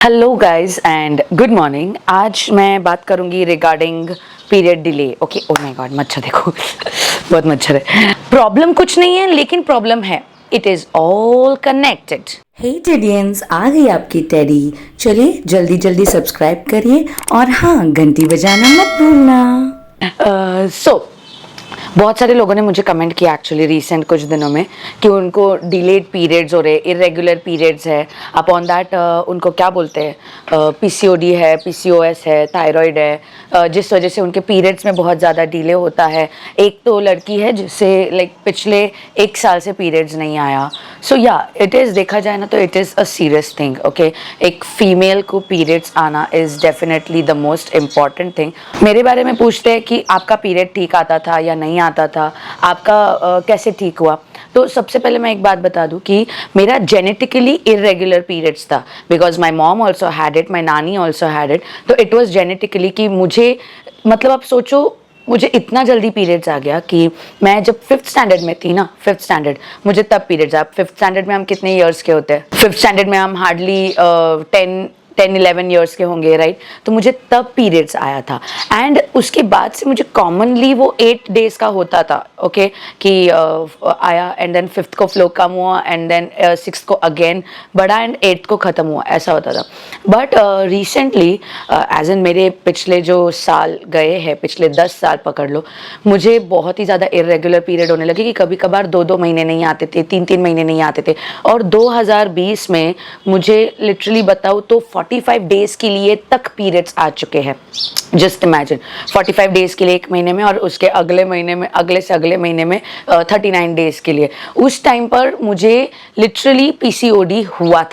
Hello guys and good morning. आज मैं बात करूंगी regarding period delay. Okay, oh my God, मच्छर देखो बहुत मच्छर है। प्रॉब्लम कुछ नहीं है, लेकिन प्रॉब्लम है। It is all connected. Hey Tedians, आ गई आपकी टेडी। चलिए जल्दी जल्दी सब्सक्राइब करिए और हाँ, घंटी बजाना मत भूलना। बहुत सारे लोगों ने मुझे कमेंट किया एक्चुअली रिसेंट कुछ दिनों में कि उनको डिलेड पीरियड्स हो रहे, इरेगुलर पीरियड्स है। अपॉन दैट उनको क्या बोलते हैं, पीसीओडी है, पीसीओएस है, थायराइड है, जिस वजह से उनके पीरियड्स में बहुत ज़्यादा डिले होता है। एक तो लड़की है जिससे लाइक पिछले 1 साल से पीरियड्स नहीं आया। सो या इट इज़, देखा जाए ना तो it is a serious thing. Okay, एक फीमेल को पीरियड्स आना is definitely the most important thing. मेरे बारे में पूछते हैं कि आपका पीरियड ठीक आता था या नहीं आता था, आपका कैसे ठीक हुआ। तो सबसे पहले मैं एक बात बता दूं कि मेरा जेनेटिकली इरेगुलर पीरियड्स था, because my mom also had it, my nani also had it. तो इट वॉज जेनेटिकली कि मुझे, मतलब आप सोचो, मुझे इतना जल्दी पीरियड्स आ गया कि मैं जब 5th स्टैंडर्ड में थी ना, 5th स्टैंडर्ड, मुझे तब पीरियड्स आया। 5th स्टैंडर्ड में हम कितने ईयर्स के होते हैं? 5th स्टैंडर्ड में हम हार्डली 10-11 ईयर्स के होंगे, राइट? तो मुझे तब पीरियड्स आया था। एंड उसके बाद से मुझे कॉमनली वो 8 डेज का होता था। ओके, कि आया एंड देन 5th को फ्लो कम हुआ एंड देन 6th को अगेन बढ़ा एंड 8th को ख़त्म हुआ, ऐसा होता था। बट रिसेंटली एज एन मेरे पिछले जो साल गए हैं, पिछले 10 साल पकड़ लो, मुझे बहुत ही ज़्यादा इरेगुलर पीरियड होने लगे कि कभी कभार 2-2 महीने नहीं आते थे, 3-3 महीने नहीं आते थे। और 2020 में मुझे लिटरली बताऊँ तो 45 डेज के लिए तक पीरियड्स आ चुके हैं। जस्ट इमेजिन, 45 डेज के लिए एक महीने में, और उसके अगले महीने में, अगले से अगले महीने में 39 डेज के लिए। उस टाइम पर मुझे लिटरली पीसीओडी हुआ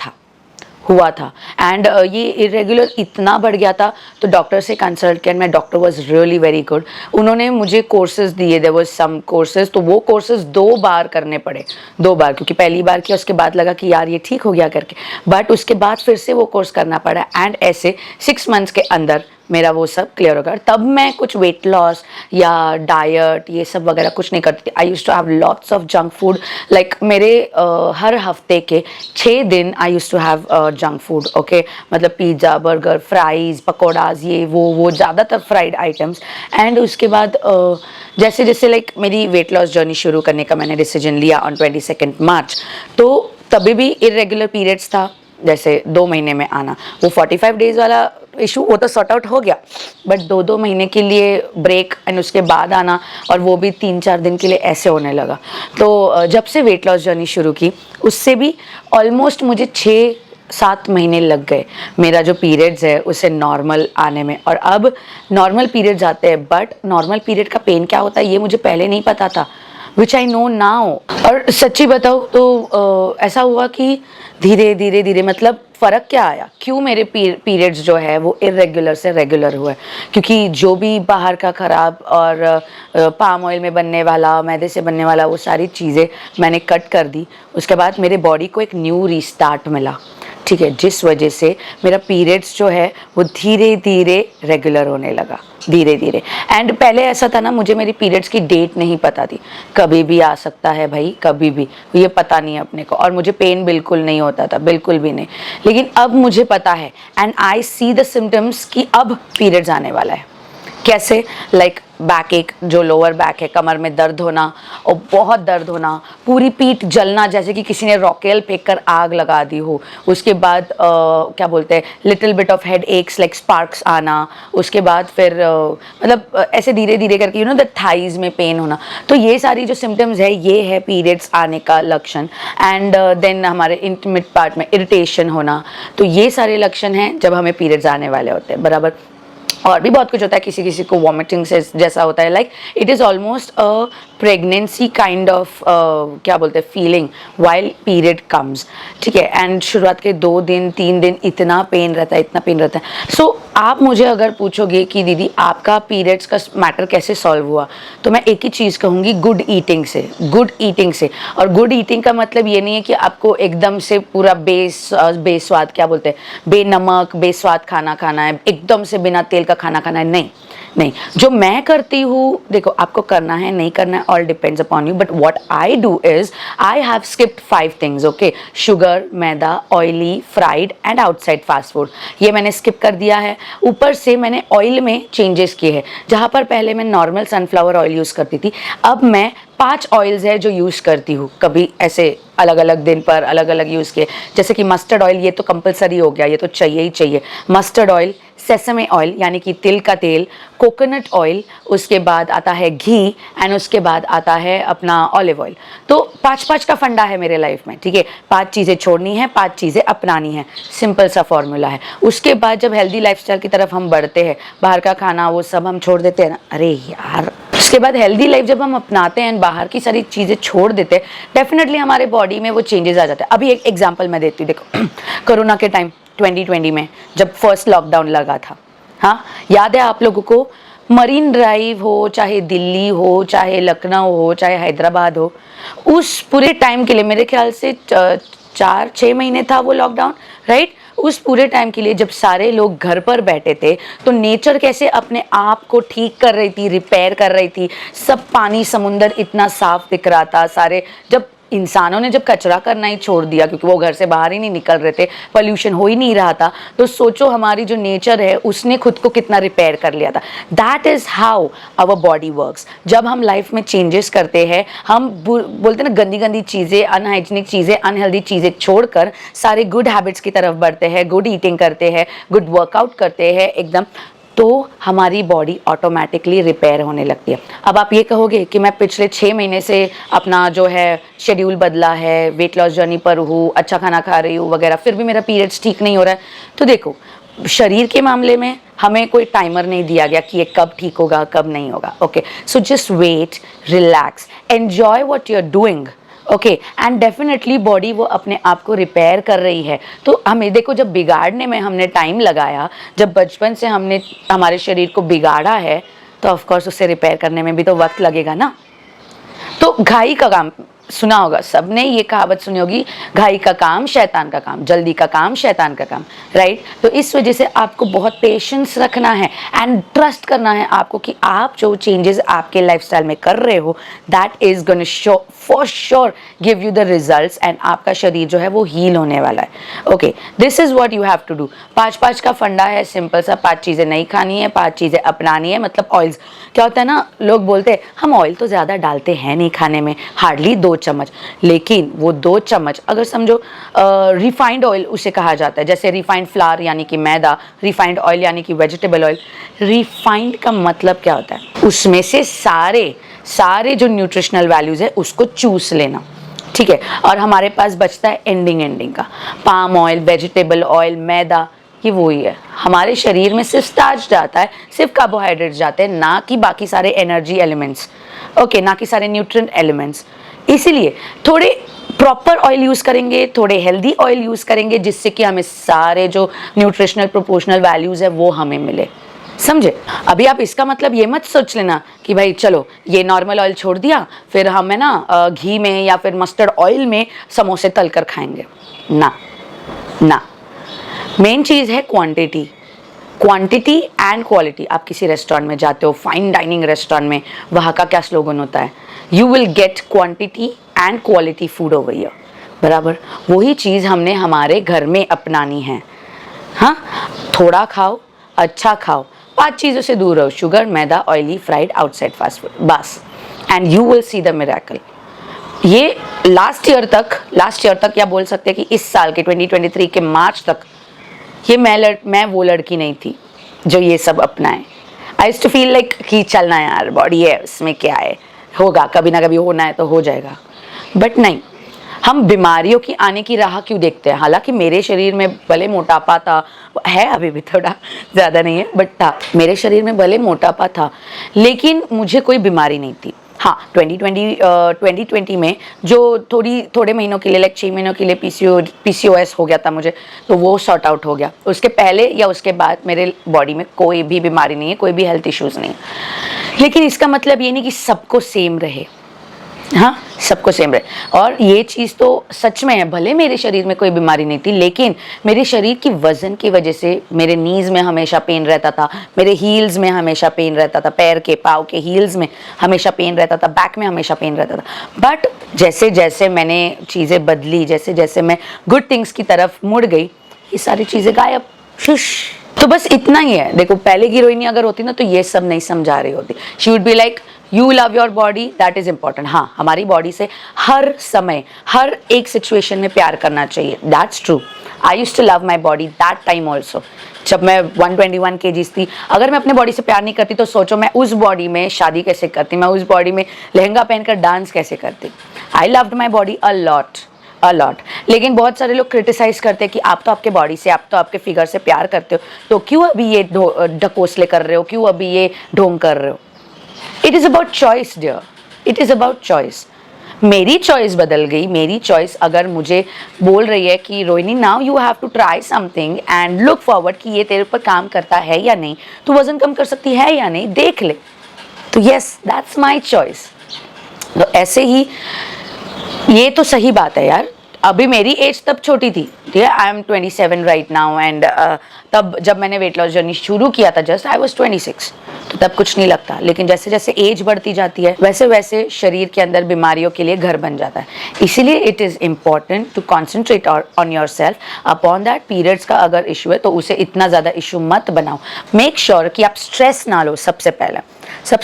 था एंड ये इरेगुलर इतना बढ़ गया था। तो डॉक्टर से कंसल्ट किया, मैं doctor was really very good. उन्होंने मुझे कोर्सेज दिए, देयर वाज सम कोर्सेज। तो वो कोर्सेज 2 बार करने पड़े, 2 बार, क्योंकि पहली बार किया उसके बाद लगा कि यार ये ठीक हो गया करके, बट उसके बाद फिर से वो कोर्स करना पड़ा। एंड ऐसे 6 मंथ्स के अंदर मेरा वो सब क्लियर होगा। तब मैं कुछ वेट लॉस या डाइट ये सब वगैरह कुछ नहीं करती थी। I use to have lots of junk food. Like मेरे हर हफ्ते के 6 दिन I use to have junk food. Okay, मतलब पिज़्ज़ा, बर्गर, फ्राइज़, पकौड़ाज, ये वो ज़्यादातर फ्राइड आइटम्स। एंड उसके बाद जैसे जैसे लाइक मेरी वेट लॉस जर्नी शुरू करने का मैंने डिसीजन लिया ऑन 22 मार्च, तो तभी भी इरेगुलर पीरियड्स था, जैसे 2 महीने में आना। वो 45 डेज वाला इशू वो तो सॉर्ट आउट हो गया, बट 2-2 महीने के लिए ब्रेक एंड उसके बाद आना, और वो भी 3-4 दिन के लिए, ऐसे होने लगा। तो जब से वेट लॉस जर्नी शुरू की, उससे भी ऑलमोस्ट मुझे 6-7 महीने लग गए मेरा जो पीरियड्स है उसे नॉर्मल आने में। और अब नॉर्मल पीरियड्स आते हैं, बट नॉर्मल पीरियड का पेन क्या होता है ये मुझे पहले नहीं पता था, विच आई नो नाउ। और सच्ची बताऊँ तो ऐसा हुआ कि धीरे धीरे धीरे, मतलब फ़र्क क्या आया, क्यों मेरे पीरियड्स जो है वो इरेगुलर से रेगुलर हुए, क्योंकि जो भी बाहर का ख़राब और पाम ऑयल में बनने वाला, मैदे से बनने वाला, वो सारी चीज़ें मैंने कट कर दी। उसके बाद मेरे बॉडी को एक न्यू रीस्टार्ट मिला, ठीक है, जिस वजह से मेरा पीरियड्स जो है वो धीरे धीरे रेगुलर होने लगा, धीरे धीरे। एंड पहले ऐसा था ना, मुझे मेरी पीरियड्स की डेट नहीं पता थी, कभी भी आ सकता है भाई, कभी भी, ये पता नहीं अपने को। और मुझे पेन बिल्कुल नहीं होता था, बिल्कुल भी नहीं। लेकिन अब मुझे पता है and I see the symptoms कि अब पीरियड्स आने वाला है। कैसे? लाइक बैक एक, जो लोअर बैक है, कमर में दर्द होना और बहुत दर्द होना, पूरी पीठ जलना जैसे कि किसी ने रॉकेल फेंक कर आग लगा दी हो। उसके बाद क्या बोलते हैं, little bit of head x, like sparks आना। उसके बाद फिर मतलब ऐसे धीरे धीरे करके द थाइज में पेन होना। तो ये सारी जो सिम्टम्स है, ये है पीरियड्स आने का लक्षण। एंड देन हमारे इंटीमेट पार्ट में इरिटेशन होना। तो ये सारे लक्षण हैं जब हमें पीरियड्स आने वाले होते हैं, बराबर। और भी बहुत कुछ होता है, किसी किसी को वॉमिटिंग से जैसा होता है। Like it is almost a pregnancy kind of क्या बोलते हैं, फीलिंग वाइल पीरियड कम्स, ठीक है। एंड शुरुआत के 2 दिन 3 दिन इतना पेन रहता है, इतना पेन रहता है। सो आप मुझे अगर पूछोगे कि दीदी आपका पीरियड्स का मैटर कैसे सॉल्व हुआ, तो मैं एक ही चीज़ कहूँगी, गुड ईटिंग से, गुड ईटिंग से। और गुड ईटिंग का मतलब ये नहीं है कि आपको एकदम से पूरा बेस्वाद, क्या बोलते हैं, बेनमक बेस्वाद खाना खाना है, एकदम से बिना तेल का खाना खाना है, नहीं। नहीं, जो मैं करती हूँ, देखो आपको करना है नहीं करना है, all depends upon you, but what I do is I have skipped 5 things, okay. Sugar, मैदा, oily, fried and outside fast food, ये मैंने स्किप कर दिया है। ऊपर से मैंने ऑयल में चेंजेस किए हैं, जहाँ पर पहले मैं नॉर्मल सनफ्लावर ऑयल यूज़ करती थी, अब मैं 5 ऑयल्स है जो यूज़ करती हूँ, कभी ऐसे अलग अलग दिन पर अलग अलग यूज़ किए। जैसे कि मस्टर्ड ऑयल, ये तो कंपलसरी हो गया, ये तो चाहिए ही चाहिए। मस्टर्ड ऑयल, सेसमे ऑयल यानी कि तिल का तेल, कोकोनट ऑयल, उसके बाद आता है घी एंड उसके बाद आता है अपना ऑलिव ऑयल। तो 5-5 का फंडा है मेरे लाइफ में, ठीक है। 5 चीज़ें छोड़नी है, 5 चीज़ें अपनानी है, सिंपल सा फॉर्मूला है। उसके बाद जब हेल्दी लाइफस्टाइल की तरफ हम बढ़ते हैं, बाहर का खाना वो सब हम छोड़ देते हैं ना, अरे यार, उसके बाद हेल्दी लाइफ जब हम अपनाते हैं, बाहर की सारी चीज़ें छोड़ देते हैं, डेफिनेटली हमारे बॉडी में वो चेंजेस आ जाते हैं। अभी एक एग्जांपल मैं देती हूँ, देखो कोरोना के टाइम 2020 में जब फर्स्ट लॉकडाउन लगा था, हाँ याद है आप लोगों को, मरीन ड्राइव हो, चाहे दिल्ली हो, चाहे लखनऊ हो, चाहे हैदराबाद हो, उस पूरे टाइम के लिए मेरे ख्याल से 4-6 महीने था वो लॉकडाउन, राइट। उस पूरे टाइम के लिए जब सारे लोग घर पर बैठे थे, तो नेचर कैसे अपने आप को ठीक कर रही थी, रिपेयर कर रही थी, सब पानी समुंदर इतना साफ दिख रहा था। सारे जब इंसानों ने जब कचरा करना ही छोड़ दिया, क्योंकि वो घर से बाहर ही नहीं निकल रहे थे, पोल्यूशन हो ही नहीं रहा था, तो सोचो हमारी जो नेचर है उसने खुद को कितना रिपेयर कर लिया था। That is how our body works. जब हम लाइफ में चेंजेस करते हैं, हम बोलते हैं ना, गंदी गंदी चीज़ें, अनहाइजीनिक चीज़ें, अनहेल्दी चीज़ें छोड़कर सारे गुड हैबिट्स की तरफ बढ़ते हैं, गुड ईटिंग करते हैं, गुड वर्कआउट करते हैं एकदम, तो हमारी बॉडी ऑटोमेटिकली रिपेयर होने लगती है। अब आप ये कहोगे कि मैं पिछले 6 महीने से अपना जो है शेड्यूल बदला है, वेट लॉस जर्नी पर हूँ, अच्छा खाना खा रही हूँ वगैरह, फिर भी मेरा पीरियड्स ठीक नहीं हो रहा है। तो देखो, शरीर के मामले में हमें कोई टाइमर नहीं दिया गया कि ये कब ठीक होगा कब नहीं होगा, okay. So just wait, relax, enjoy what you are doing, okay, and definitely body वो अपने आप को रिपेयर कर रही है। तो हमें देखो, जब बिगाड़ने में हमने टाइम लगाया, जब बचपन से हमने हमारे शरीर को बिगाड़ा है, तो ऑफ कोर्स उसे रिपेयर करने में भी तो वक्त लगेगा ना। तो घाई का काम सुना होगा, सबने ये कहावत सुनी होगी, घाई का काम शैतान का काम, जल्दी का काम शैतान का काम, राइट। तो इस वजह से आपको बहुत पेशेंस रखना है एंड ट्रस्ट करना है आपको कि आप जो चेंजेस आपके लाइफस्टाइल में कर रहे हो, that is gonna show for sure give you the results, and आपका शरीर जो है वो हील होने वाला है, okay. This is what you have to do. 5-5 का फंडा है, सिंपल सा, 5 चीज़ें नहीं खानी है, 5 चीज़ें अपनानी है। मतलब ऑयल्स, क्या होता है ना, लोग बोलते हैं हम ऑयल तो ज़्यादा डालते हैं नहीं खाने में, हार्डली 2 चम्मच, लेकिन वो 2 चम्मच अगर समझो रिफाइंड ऑयल उसे कहा जाता है, जैसे रिफाइंड फ्लावर यानी कि मैदा, रिफाइंड ऑयल यानी कि वेजिटेबल ऑयल। रिफाइंड का मतलब क्या होता है, उसमें से सारे जो न्यूट्रिशनल वैल्यूज है उसको चूस लेना, ठीक है। और हमारे पास बचता है एंडिंग का, पाम ऑयल, वेजिटेबल ऑयल, मैदा, ये वही है। हमारे शरीर में सिर्फ स्टार्च जाता है, सिर्फ कार्बोहाइड्रेट्स जाते हैं, ना कि बाकी सारे एनर्जी एलिमेंट्स, ओके, ना कि सारे न्यूट्रिएंट एलिमेंट्स। इसीलिए थोड़े प्रॉपर ऑयल यूज़ करेंगे, थोड़े हेल्दी ऑयल यूज़ करेंगे, जिससे कि हमें सारे जो न्यूट्रिशनल प्रोपोर्शनल वैल्यूज़ है वो हमें मिले, समझे। अभी आप इसका मतलब ये मत सोच लेना कि भाई चलो ये नॉर्मल ऑयल छोड़ दिया, फिर हम है ना घी में या फिर मस्टर्ड ऑयल में समोसे तल कर खाएंगे, ना। मेन चीज़ है क्वांटिटी एंड क्वालिटी। आप किसी रेस्टोरेंट में जाते हो, फाइन डाइनिंग रेस्टोरेंट में, वहाँ का क्या स्लोगन होता है, you will get quantity and quality food over here, बराबर। वही चीज़ हमने हमारे घर में अपनानी है, हाँ। थोड़ा खाओ, अच्छा खाओ, 5 चीज़ों से दूर रहो, शुगर, मैदा, oily, fried, outside fast food, बस, and you will see the miracle. ये लास्ट ईयर तक या बोल सकते हैं कि इस साल के 2023 के मार्च तक, ये मैं वो लड़की नहीं थी जो ये सब अपनाए। I used to feel like कि चलना यार, बॉडी है उसमें क्या है, होगा कभी ना कभी, होना है तो हो जाएगा, बट नहीं। हम बीमारियों की आने की राह क्यों देखते हैं। हालांकि मेरे शरीर में भले मोटापा था, है अभी भी थोड़ा, ज़्यादा नहीं है बट था, मेरे शरीर में भले मोटापा था, लेकिन मुझे कोई बीमारी नहीं थी। हाँ, 2020 में जो थोड़े महीनों के लिए, लाइक 6 महीनों के लिए PCOS हो गया था मुझे, तो वो सॉर्ट आउट हो गया। उसके पहले या उसके बाद मेरे बॉडी में कोई भी बीमारी नहीं है, कोई भी हेल्थ इश्यूज़ नहीं है। लेकिन इसका मतलब ये नहीं कि सबको सेम रहे, हाँ, सबको सेम रहे। और ये चीज़ तो सच में है, भले मेरे शरीर में कोई बीमारी नहीं थी, लेकिन मेरे शरीर की वजन की वजह से मेरे नीज़ में हमेशा पेन रहता था, मेरे हील्स में हमेशा पेन रहता था, पैर के पाँव के हील्स में हमेशा पेन रहता था, बैक में हमेशा पेन रहता था। बट जैसे जैसे मैंने चीज़ें बदली, जैसे जैसे मैं गुड थिंग्स की तरफ मुड़ गई, ये सारी चीज़ें गायब। तो बस इतना ही है। देखो, पहले की रोहिणी अगर होती ना तो ये सब नहीं समझा रही होती। She would be like, you love your body, that is important. हाँ, हमारी बॉडी से हर समय हर एक सिचुएशन में प्यार करना चाहिए, that's true. I use to love my body that time also. जब मैं 121 kgs थी, अगर मैं अपने बॉडी से प्यार नहीं करती तो सोचो मैं उस बॉडी में शादी कैसे करती, मैं उस बॉडी में लहंगा पहनकर डांस कैसे करती। I loved my body a lot. लेकिन बहुत सारे लोग क्रिटिसाइज करते हैं कि आप तो आपके बॉडी से, आप तो आपके फिगर से प्यार करते हो, तो क्यों अभी ये ढकोसले कर रहे हो, क्यों अभी ये ढोंग कर रहे हो। It is about choice dear, it is about choice. मेरी चॉइस बदल गई। मेरी चॉइस अगर मुझे बोल रही है कि Rohini now you have to try something and look forward कि ये तेरे ऊपर काम करता है या नहीं, तू वजन कम कर सकती है या नहीं, देख ले। तो यस, दैट्स माई चॉइस। तो ऐसे ही ये तो सही बात है यार। अभी मेरी एज तब छोटी थी, ठीक है, I am 27 right now and तब जब मैंने वेट लॉस जर्नी शुरू किया था जस्ट आई वाज 26, तो तब कुछ नहीं लगता। लेकिन जैसे जैसे एज बढ़ती जाती है वैसे वैसे शरीर के अंदर बीमारियों के लिए घर बन जाता है। इसीलिए it is important to concentrate on yourself upon that. Periods का अगर इशू है तो उसे इतना ज़्यादा इशू मत बनाओ। मेक श्योर कि आप स्ट्रेस ना लो। सबसे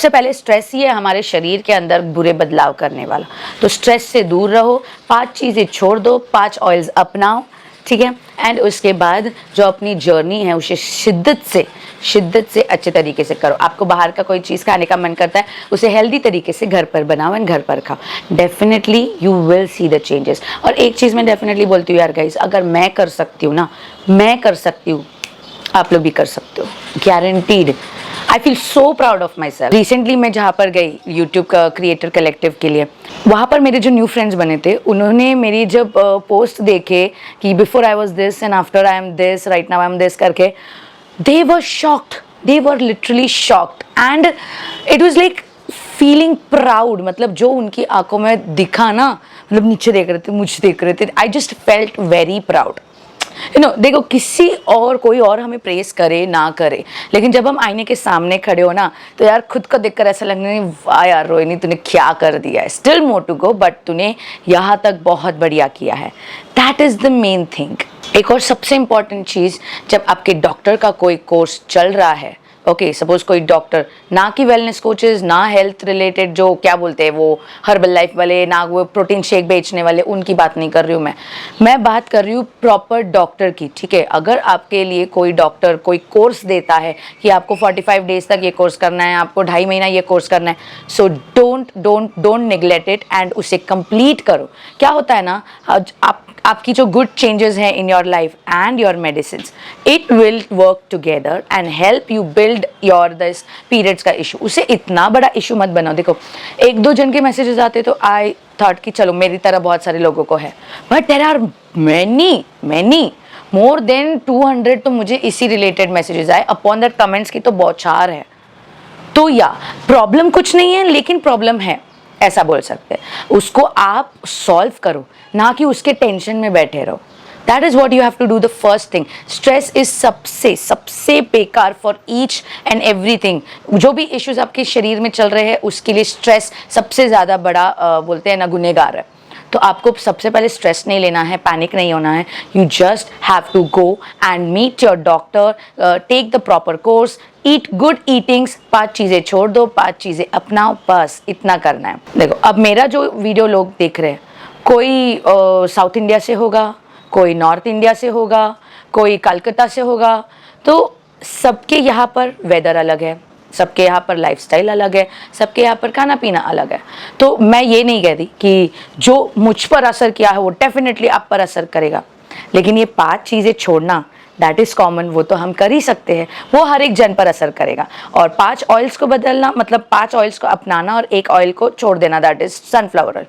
पहले स्ट्रेस ही है हमारे शरीर के अंदर बुरे बदलाव करने वाला। तो स्ट्रेस से दूर रहो, 5 चीज़ें छोड़ दो, 5 ऑयल्स अपनाओ, ठीक है। एंड उसके बाद जो अपनी जर्नी है उसे शिद्दत से अच्छे तरीके से करो। आपको बाहर का कोई चीज़ खाने का मन करता है, उसे हेल्दी तरीके से घर पर बनाओ एंड घर पर खाओ। Definitely you will see the changes. और एक चीज़ मैं डेफिनेटली बोलती हूँ यार गाइस, अगर मैं कर सकती हूँ ना, मैं कर सकती हूँ, आप लोग भी कर सकते हो, guaranteed. I feel so proud of my self. Recently मैं जहाँ पर गई यूट्यूब का क्रिएटर कलेक्टिव के लिए, वहाँ पर मेरे जो न्यू फ्रेंड्स बने थे, उन्होंने मेरी जब पोस्ट देखे कि before I was this and after I am this, right now I am this करके, they were shocked, they were literally shocked and it was like feeling proud। मतलब जो उनकी आंखों में दिखा ना, मतलब नीचे देख रहे थे, मुझे देख रहे थे, I just felt very proud। You know, देखो किसी और कोई और हमें प्रेस करे ना करे, लेकिन जब हम आईने के सामने खड़े हो ना तो यार खुद को देखकर ऐसा लगने, वाह यार रोहिणी तूने क्या कर दिया है, still more to go, but तूने यहाँ तक बहुत बढ़िया किया है। That is the main thing. एक और सबसे इम्पॉर्टेंट चीज़, जब आपके डॉक्टर का कोई कोर्स चल रहा है, ओके, सपोज कोई डॉक्टर, ना कि वेलनेस कोचेस, ना हेल्थ रिलेटेड जो क्या बोलते हैं वो हर्बल लाइफ वाले, ना वो प्रोटीन शेक बेचने वाले, उनकी बात नहीं कर रही हूँ मैं बात कर रही हूँ प्रॉपर डॉक्टर की, ठीक है। अगर आपके लिए कोई डॉक्टर कोई कोर्स देता है कि आपको 45 डेज तक ये कोर्स करना है, आपको 2.5 महीना ये कोर्स करना है, so don't neglect it and उसे कंप्लीट करो। क्या होता है ना, आपकी जो गुड चेंजेस हैं इन your life and your medicine, it will work together and help you build your this periods का इशू। उसे इतना बड़ा इशू मत बनाओ। देखो 1-2 जन के मैसेजेस आते तो आई थॉट कि चलो मेरी तरह बहुत सारे लोगों को है, but there are many more than 200 तो मुझे इसी रिलेटेड मैसेजेस आए। अपॉन दैट कमेंट्स की तो बौछार है। तो या प्रॉब्लम कुछ नहीं है, लेकिन प्रॉब्लम है, ऐसा बोल सकते हैं। उसको आप सॉल्व करो, ना कि उसके टेंशन में बैठे रहो। That is what you have to do. The first thing, stress is सबसे बेकार फॉर ईच एंड एवरीथिंग। जो भी इश्यूज आपके शरीर में चल रहे हैं उसके लिए स्ट्रेस सबसे ज़्यादा बड़ा बोलते हैं ना गुनहगार है। तो आपको सबसे पहले स्ट्रेस नहीं लेना है, पैनिक नहीं होना है। You just have to go and meet your doctor, take the proper course, eat good eatings, 5 चीज़ें छोड़ दो, 5 चीज़ें अपनाओ, बस इतना करना है। देखो अब मेरा जो वीडियो लोग देख रहे हैं, कोई साउथ इंडिया से होगा, कोई नॉर्थ इंडिया से होगा, कोई कलकत्ता से होगा, तो सबके यहाँ पर वेदर अलग है, सबके यहाँ पर लाइफस्टाइल अलग है, सबके यहाँ पर खाना पीना अलग है। तो मैं ये नहीं कहती कि जो मुझ पर असर किया है वो डेफिनेटली आप पर असर करेगा, लेकिन ये 5 चीज़ें छोड़ना दैट इज़ कॉमन, वो तो हम कर ही सकते हैं, वो हर एक जन पर असर करेगा। और 5 ऑयल्स को बदलना मतलब 5 ऑयल्स को अपनाना और 1 ऑयल को छोड़ देना, दैट इज़ सनफ्लावर ऑयल।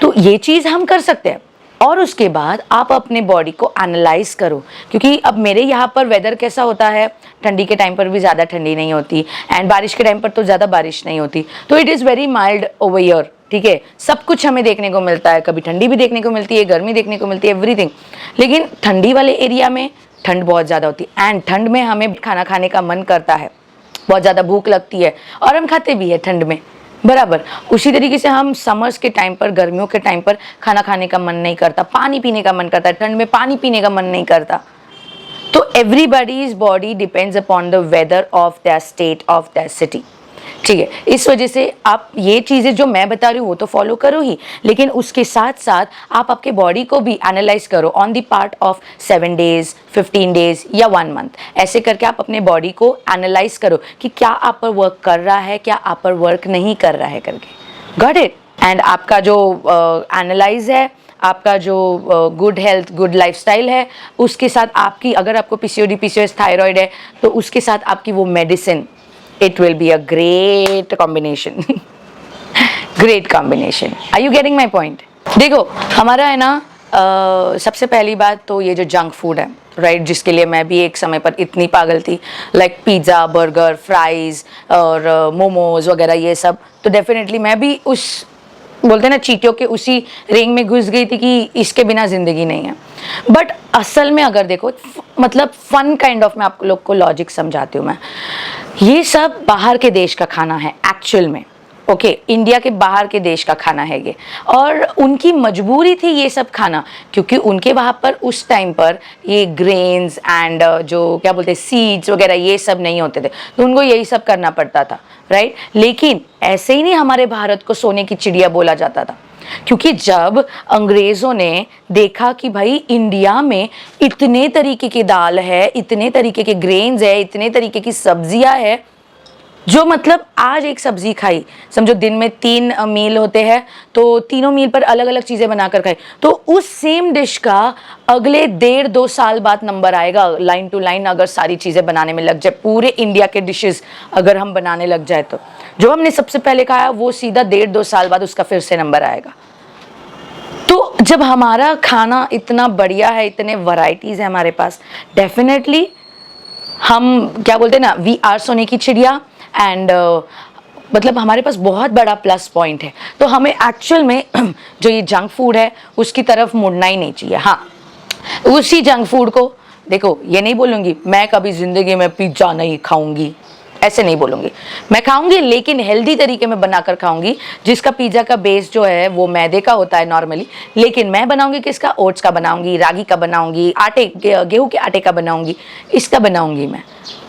तो ये चीज़ हम कर सकते हैं। और उसके बाद आप अपने बॉडी को एनालाइज करो, क्योंकि अब मेरे यहाँ पर वेदर कैसा होता है, ठंडी के टाइम पर भी ज़्यादा ठंडी नहीं होती एंड बारिश के टाइम पर तो ज़्यादा बारिश नहीं होती, तो it is very mild over year, ठीक है, सब कुछ हमें देखने को मिलता है, कभी ठंडी भी देखने को मिलती है, गर्मी देखने को मिलती है, एवरीथिंग। लेकिन ठंडी वाले एरिया में ठंड बहुत ज़्यादा होती है एंड ठंड में हमें खाना खाने का मन करता है, बहुत ज़्यादा भूख लगती है और हम खाते भी है ठंड में, बराबर। उसी तरीके से हम समर्स के टाइम पर, गर्मियों के टाइम पर खाना खाने का मन नहीं करता, पानी पीने का मन करता है, ठंड में पानी पीने का मन नहीं करता। तो everybody's body depends upon the weather of that state of that city, ठीक है। इस वजह से आप ये चीज़ें जो मैं बता रही हूँ वो तो फॉलो करो ही, लेकिन उसके साथ साथ आप आपके बॉडी को भी एनालाइज करो on the part of 7 days, 15 days या 1 month। ऐसे करके आप अपने बॉडी को एनालाइज करो कि क्या आप पर वर्क कर रहा है, क्या आप पर वर्क नहीं कर रहा है करके। Got it. एंड आपका जो एनालाइज है, आपका जो गुड हेल्थ, गुड लाइफस्टाइल है, उसके साथ आपकी, अगर आपको पीसीओडी, पीसीओएस, थायराइड है तो उसके साथ आपकी वो medicine, it will be a great combination great combination। Are you getting my point? देखो हमारा है ना, सबसे पहली बात तो ये जो जंक फूड है, राइट, जिसके लिए मैं भी एक समय पर इतनी पागल थी, लाइक पिज़्ज़ा, बर्गर, फ्राइज़ और मोमोज वगैरह ये सब, तो डेफिनेटली मैं भी उस, बोलते हैं ना, चीटियों के उसी रिंग में घुस गई थी कि इसके बिना ज़िंदगी नहीं है। बट असल में अगर देखो, मतलब फन काइंड ऑफ, मैं आप लोग को लॉजिक समझाती हूँ मैं, ये सब बाहर के देश का खाना है एक्चुअल में, ओके, इंडिया के बाहर के देश का खाना है ये, और उनकी मजबूरी थी ये सब खाना, क्योंकि उनके वहाँ पर उस टाइम पर ये ग्रेन्स एंड जो क्या बोलते हैं सीड्स वगैरह ये सब नहीं होते थे, तो उनको यही सब करना पड़ता था, राइट। लेकिन ऐसे ही नहीं हमारे भारत को सोने की चिड़िया बोला जाता था, क्योंकि जब अंग्रेज़ों ने देखा कि भाई इंडिया में इतने तरीके की दाल है, इतने तरीके के ग्रेन्स है, इतने तरीके की सब्जियां है, जो मतलब आज एक सब्जी खाई, समझो दिन में 3 मील होते हैं, तो तीनों मील पर अलग अलग चीज़ें बनाकर खाई, तो उस सेम डिश का अगले 1.5-2 साल बाद नंबर आएगा, लाइन टू लाइन अगर सारी चीज़ें बनाने में लग जाए, पूरे इंडिया के डिशेस अगर हम बनाने लग जाए, तो जो हमने सबसे पहले खाया वो सीधा 1.5-2 साल बाद उसका फिर से नंबर आएगा। तो जब हमारा खाना इतना बढ़िया है, इतने वैरायटीज़ है हमारे पास, डेफिनेटली हम क्या बोलते हैं ना, वी आर सोने की चिड़िया एंड मतलब हमारे पास बहुत बड़ा प्लस पॉइंट है। तो हमें एक्चुअल में जो ये जंक फूड है उसकी तरफ मुड़ना ही नहीं चाहिए। हाँ, उसी जंक फूड को देखो, ये नहीं बोलूँगी मैं कभी ज़िंदगी में पिज्ज़ा नहीं खाऊंगी, ऐसे नहीं बोलूँगी, मैं खाऊंगी लेकिन हेल्दी तरीके में बनाकर खाऊंगी, जिसका पिज़्ज़ा का बेस जो है वो मैदे का होता है नॉर्मली, लेकिन मैं बनाऊंगी किसका, ओट्स का बनाऊंगी, रागी का बनाऊंगी, गेहूं के आटे का बनाऊंगी, इसका बनाऊंगी मैं।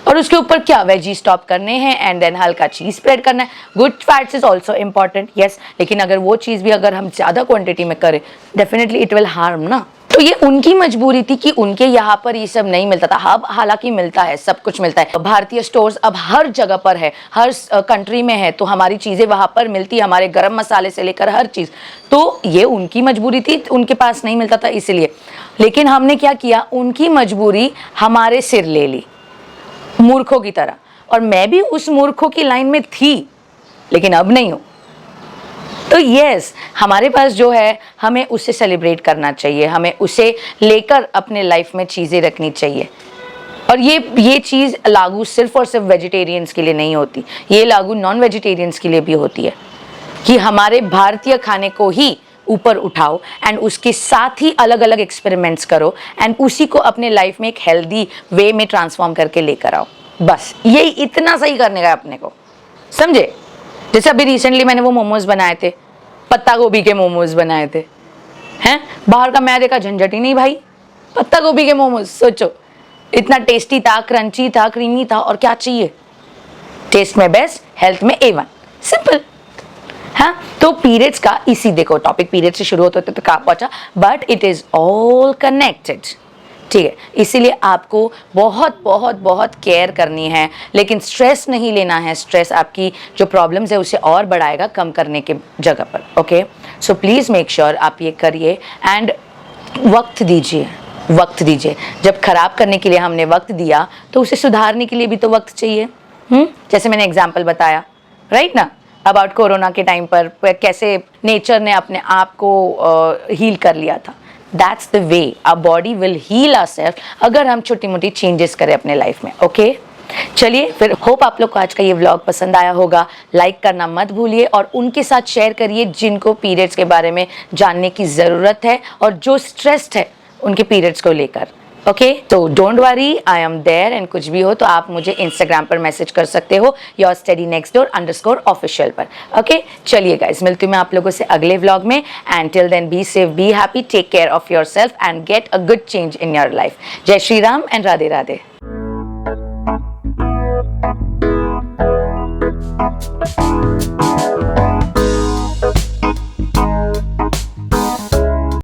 और उसके ऊपर क्या वेजी स्टॉप करने हैं एंड देन हल्का चीज़ स्प्रेड करना है। Good fats is also important, yes, लेकिन अगर वो चीज़ भी अगर हम ज़्यादा क्वांटिटी में करें डेफिनेटली इट विल हार्म ना। तो ये उनकी मजबूरी थी कि उनके यहाँ पर ये सब नहीं मिलता था। अब हालांकि मिलता है, सब कुछ मिलता है, भारतीय स्टोर्स अब हर जगह पर है, हर कंट्री में है, तो हमारी चीज़ें वहाँ पर मिलती है, हमारे गरम मसाले से लेकर हर चीज़। तो ये उनकी मजबूरी थी, उनके पास नहीं मिलता था इसलिए। लेकिन हमने क्या किया, उनकी मजबूरी हमारे सिर ले ली मूर्खों की तरह, और मैं भी उस मूर्खों की लाइन में थी, लेकिन अब नहीं हूँ। तो यस, हमारे पास जो है हमें उसे सेलिब्रेट करना चाहिए, हमें उसे लेकर अपने लाइफ में चीज़ें रखनी चाहिए। और ये चीज़ लागू सिर्फ और सिर्फ वेजिटेरियंस के लिए नहीं होती, ये लागू नॉन वेजिटेरियंस के लिए भी होती है, कि हमारे भारतीय खाने को ही ऊपर उठाओ एंड उसके साथ ही अलग अलग एक्सपेरिमेंट्स करो एंड उसी को अपने लाइफ में एक हेल्दी वे में ट्रांसफॉर्म करके लेकर आओ। बस यही इतना सही करने का अपने को, समझे। जैसे अभी रिसेंटली मैंने वो मोमोज बनाए थे, पत्ता गोभी के मोमोज बनाए थे, हैं, बाहर का मैदे का झंझट ही नहीं भाई, पत्ता गोभी के मोमोज, सोचो इतना टेस्टी था, क्रंची था, क्रीमी था, और क्या चाहिए, टेस्ट में बेस्ट, हेल्थ में A1, सिंपल। हाँ, तो पीरियड्स का इसी, देखो टॉपिक पीरियड से शुरू होते तो कहाँ पहुंचा, but it is all connected, ठीक है। इसीलिए आपको बहुत बहुत बहुत केयर करनी है, लेकिन स्ट्रेस नहीं लेना है। स्ट्रेस आपकी जो प्रॉब्लम्स है उसे और बढ़ाएगा, कम करने के जगह पर। Okay, so please make sure आप ये करिए एंड वक्त दीजिए, वक्त दीजिए। जब खराब करने के लिए हमने वक्त दिया तो उसे सुधारने के लिए भी तो वक्त चाहिए। जैसे मैंने एग्जाम्पल बताया, राइट ना, अबाउट कोरोना के टाइम पर कैसे नेचर ने अपने आप को हील कर लिया था। That's the way our body will heal ourselves अगर हम छोटी मोटी चेंजेस करें अपने लाइफ में। ओके, चलिए फिर, होप आप लोग को आज का ये व्लॉग पसंद आया होगा। लाइक करना मत भूलिए और उनके साथ शेयर करिए जिनको पीरियड्स के बारे में जानने की ज़रूरत है और जो स्ट्रेस्ड है उनके पीरियड्स को लेकर। ओके, तो don't worry, I am there, and कुछ भी हो तो आप मुझे इंस्टाग्राम पर मैसेज कर सकते हो yoursteadynextdoor_official पर। ओके, चलिए गाइज, मिलती हूँ मैं आप लोगों से अगले व्लॉग में। And till then be safe, be happy, take care of yourself and get a good change in your life. जय श्री राम एंड राधे राधे।